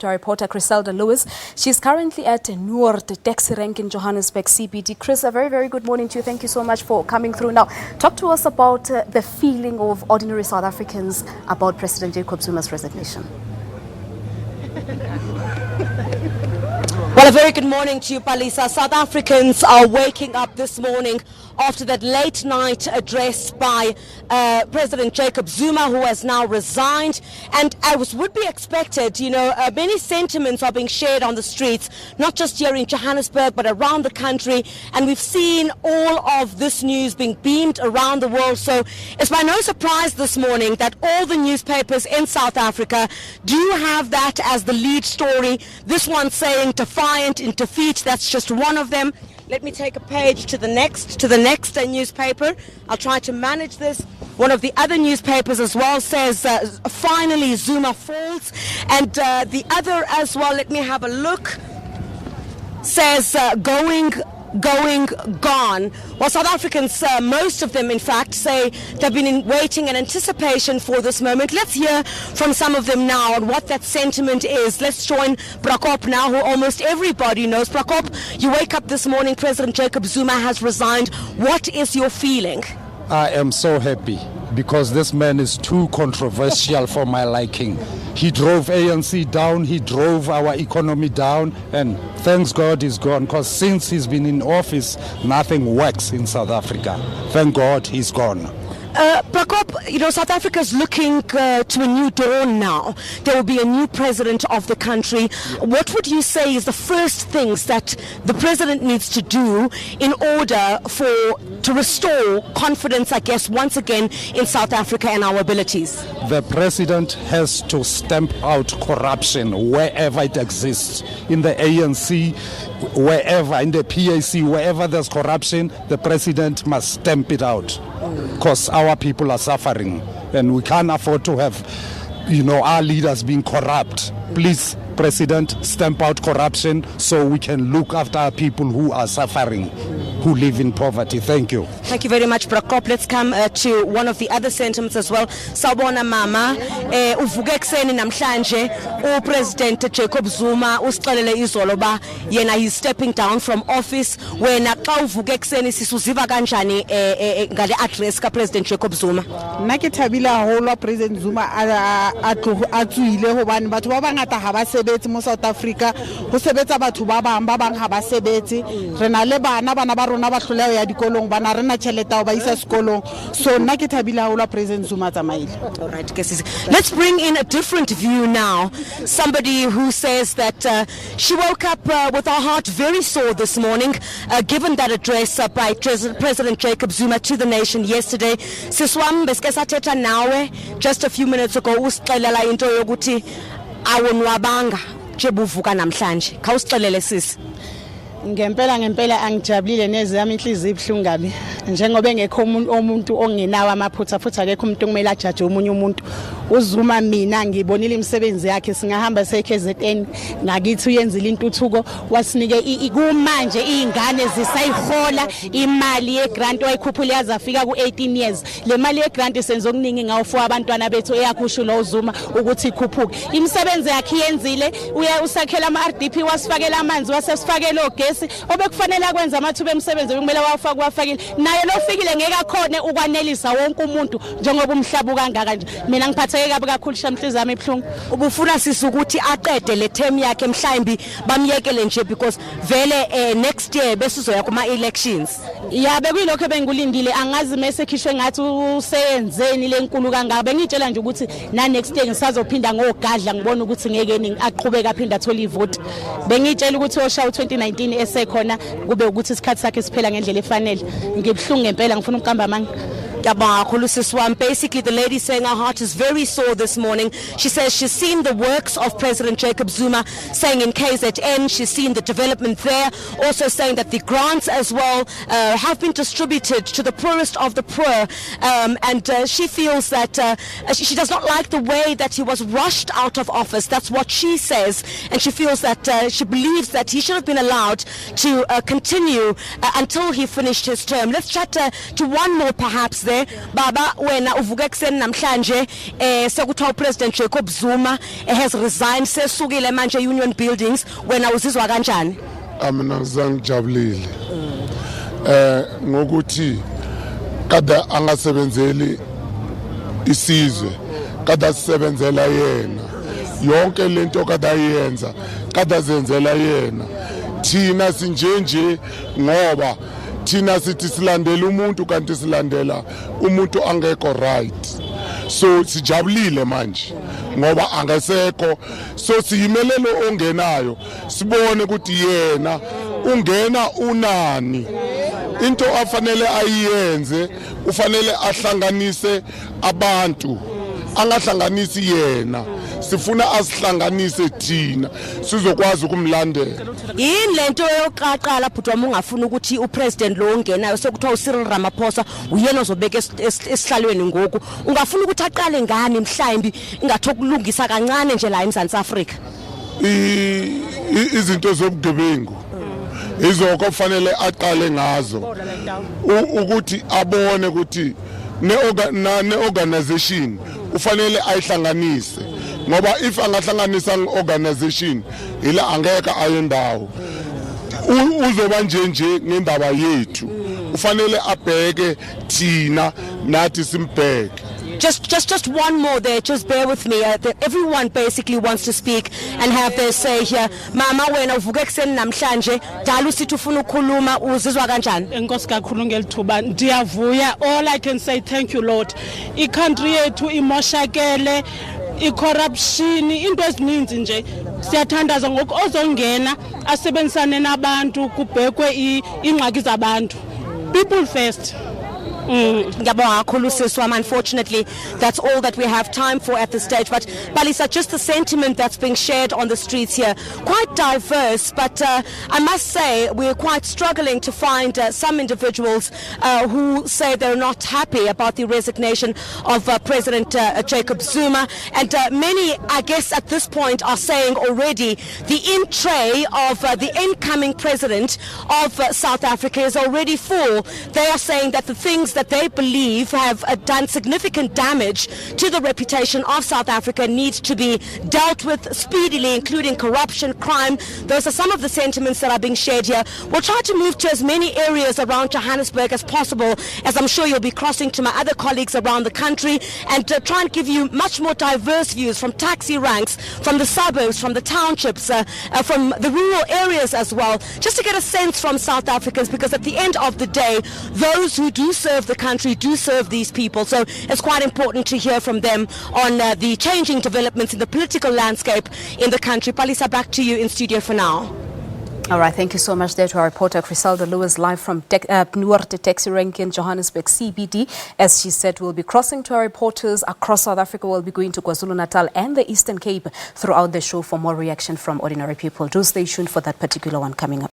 To our reporter Criselda Lewis. She's currently at Noord taxi rank in Johannesburg CBD. Chris, a very, very good morning to you. Thank you so much for coming through. Now, talk to us about the feeling of ordinary South Africans about President Jacob Zuma's resignation. Well, a very good morning to you, Palisa. South Africans are waking up this morning after that late night address by President Jacob Zuma, who has now resigned. And as would be expected, many sentiments are being shared on the streets, not just here in Johannesburg, but around the country. And we've seen all of this news being beamed around the world. So it's by no surprise this morning that all the newspapers in South Africa do have that as the lead story. This one saying defiant in defeat. That's just one of them. Let me take a page to the next newspaper. I'll try to manage this. One of the other newspapers as well says, finally Zuma falls. And the other as well, let me have a look, says going, gone. Well, South Africans, most of them in fact, say they've been waiting in anticipation for this moment. Let's hear from some of them now on what that sentiment is. Let's join Prakop now, who almost everybody knows. Prakop, you wake up this morning, President Jacob Zuma has resigned. What is your feeling? I am so happy because this man is too controversial for my liking. He drove ANC down, he drove our economy down, and thanks God he's gone, because since he's been in office, nothing works in South Africa. Thank God he's gone. Prakop, South Africa's looking to a new dawn now. There will be a new president of the country. What would you say is the first things that the president needs to do in order to restore confidence, I guess, once again in South Africa and our abilities? The president has to stamp out corruption wherever it exists. In the ANC, wherever, in the PAC, wherever there's corruption, the president must stamp it out. Because our people are suffering and we can't afford to have, our leaders being corrupt. Please, President, stamp out corruption so we can look after our people who are suffering, who live in poverty. Thank you. Thank you very much, Prakop. Let's come to one of the other sentiments as well. Sawubona mama, uvuke ekseni namhlanje uPresident Jacob Zuma usixelele izolo ba yena he's stepping down from office. Wena xa uvuke ekseni sisuziva kanjani ngale address ka President Jacob Zuma? Nna ke thabile haholo President Zuma a tsuile hobane batho ba bangata ha ba sebetse mo South Africa, ho sebetsa batho ba bang ha ba sebetse. Re na le bana ba rona ba hloleha ya dikolong, bana rena tšhelete ya ba isa sekolong. So nna ke thabile haholo President Zuma tsamaile. All right, let's bring in a different view now. Somebody who says that she woke up with her heart very sore this morning, given that address by President Jacob Zuma to the nation yesterday. Siswam beske sathetha nawe just a few minutes ago usixelela into yokuthi awonwabanga nje buvuka namhlanje. Khawusixelele sisi. Ngempela angijabulile neze yami inhliziyo ibhlungu kabi njengoba engekho umuntu ongenawo amaphutha futhi akekho umuntu okumele ajaje omunye umuntu. uZuma mina ngibonile imisebenzi yakhe, singahamba seKZN ngakithi uyenzile intuthuko, wasinike kumanje izingane zisayihola imali yegrant wayikhuphula yazafika ku18 years. Le mali yegrant senzo okuningi ngawo for abantwana bethu eyakusho lo uZuma ukuthi ikhuphuke. Imisebenzi yakhe yenzile, usakhela ama-RDP, wasifakela amanzi, wasesifakela ogesi, obekufanele akwenza amathuba emisebenzi kumele wafakile. Naye lofikile ngeke akhone ukwanelisa wonke umuntu njengoba umhlaba kangaka nje. Mina ngiphathe kakhulu shamhliziyo yami ibhlungu. Ubufuna sisi ukuthi aqede le term yakhe mhlawumbi bamyekele nje because vele next year besizoya kuma elections. Ya bekuyilokho bengulindile, angazi mase khishwe ngathi useyenzeni lenkulu kangaka. Bengitshela nje ukuthi na next year ngisazophinda ngogadla ngibona ukuthi ngeke aqhubeka aphinda athola ivote. Bengitshela ukuthi osha u2019 esekhona kube ukuthi isikhathi sakhe siphela ngendlela efanele. Ngibhlungu ngempela ngifuna ukuqamba amanga. Basically, the lady saying her heart is very sore this morning. She says she's seen the works of President Jacob Zuma, saying in KZN, she's seen the development there, also saying that the grants as well have been distributed to the poorest of the poor. And she feels that she does not like the way that he was rushed out of office. That's what she says. And she feels that she believes that he should have been allowed to continue until he finished his term. Let's chat to one more perhaps there. Baba, wena uvuke ekseni namhlanje sekuthiwa uPresident Jacob Zuma has resigned, sesukile manje Union Buildings. Wena uzizwa kanjani? Mina ngizangijabulile. Ngokuthi kada angasebenzeli isizwe, kada sisebenzela yena. Yonke lento kada yenza, kada zenzela yena. Thina sinjenje ngoba thina sithi silandela umuntu kanti silandela umuntu angekho right. So sijabulile manje ngoba angasekho, so siyimelelo ongenayo sibone ukuthi yena ungena unani. Into afanele ayenze ufanele ahlanganise abantu, angahlanganisi yena. Sifuna asihlanganise thina sizokwazi ukumlandela. Yini lento yoqaqala bhuti wami ungafuna ukuthi upresident lo ongenayo sekuthiwa uCyril Ramaphosa uyena ozobeka esihlalweni ngoku, ungafuna ukuthi aqale ngani mhlawumbi ingathi ukulungisa kancane nje la eMzantsi Afrika? Izinto zobugebengu izoko kufanele aqale ngazo ukuthi abone ukuthi ne-organization ufanele ayihlanganise, ngoba if angahlanganisa organization ila angeke ayendawo uzoba nje ngendaba yethu. Ufanele abheke thina nathi simbheke. Just one more there, just bear with me. Everyone basically wants to speak and have their say here. Mama wena uvuke ekseni namhlanje, dala usithi ufuna ukukhuluma, uzizwa kanjani? Enkosi kakhulu ngelithuba, ndiyavuya. All I can say, thank you Lord. I-country yethu imoshakele, i-corruption, into ezininzi nje. Siyathandaza ngoku ozongena asebenzisane nabantu kubhekwe ingxaki zabantu. People first. Unfortunately, that's all that we have time for at this stage. But Balisa, just the sentiment that's being shared on the streets here, quite diverse. But I must say, we're quite struggling to find some individuals who say they're not happy about the resignation of President Jacob Zuma. And many, I guess, at this point are saying already the in-tray of the incoming president of South Africa is already full. They are saying that the things that they believe have done significant damage to the reputation of South Africa needs to be dealt with speedily, including corruption, crime. Those are some of the sentiments that are being shared here. We'll try to move to as many areas around Johannesburg as possible, as I'm sure you'll be crossing to my other colleagues around the country, and try and give you much more diverse views from taxi ranks, from the suburbs, from the townships, from the rural areas as well, just to get a sense from South Africans, because at the end of the day, those who do serve the country do serve these people. So it's quite important to hear from them on the changing developments in the political landscape in the country. Palisa, back to you in studio for now. All right, thank you so much there to our reporter Griselda Lewis, live from Noord taxi rank in Johannesburg CBD. As she said, we'll be crossing to our reporters across South Africa. We'll be going to KwaZulu-Natal and the Eastern Cape throughout the show for more reaction from ordinary people. Do stay tuned for that particular one coming up.